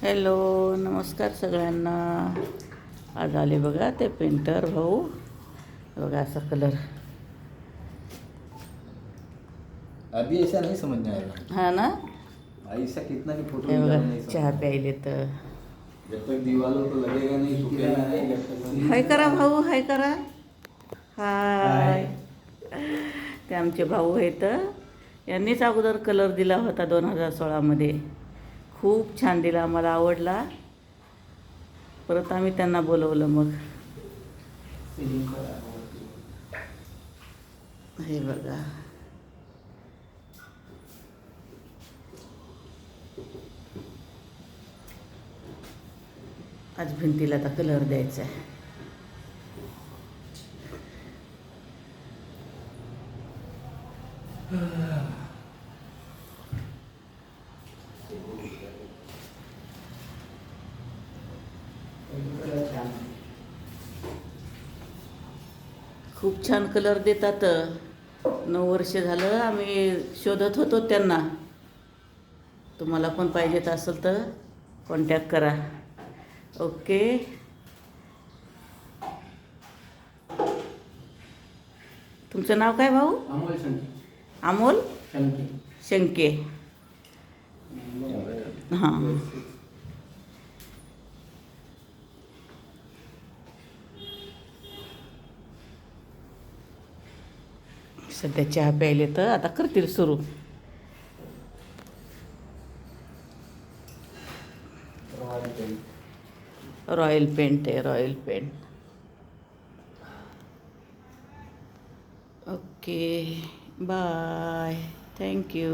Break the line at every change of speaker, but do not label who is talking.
Hello, नमस्कार सगळ्यांना. आज आले बघा ते पेंटर भाऊ. बघा असा कलर.
अभी ऐसा नहीं समझ में आएगा।
हाँ ना.
ऐसा कितना भी फोटो
हे
निकालो
बघा
नहीं समझ
चहा
में
प्यायले तर.
आएगा। जब तक दीवालों को लगेगा नहीं झुकेगा नहीं जब तक
हाय करा भाऊ, हाय करा. हाय. ते आमचे भाऊ आहेत. यांनीच अगोदर कलर दिला होता 2016मध्ये. खूप छान दिला, मला आवडला. परत आम्ही त्यांना बोलवलं. मग हे बघा, आज भिंतीला आता कलर द्यायचा आहे. खूप छान कलर देतात. 9 वर्ष झालं आम्ही शोधत होतो त्यांना. तुम्हाला पण पाहिजेत असेल तर कॉन्टॅक्ट करा. ओके. तुमचं नाव काय भाऊ?
अमोल शंके.
अमोल
शंके.
शंके. हां. सध्या चहा प्यायले तर आता करतील सुरू. रॉयल पेंट आहे, royal paint. Okay, bye, thank you.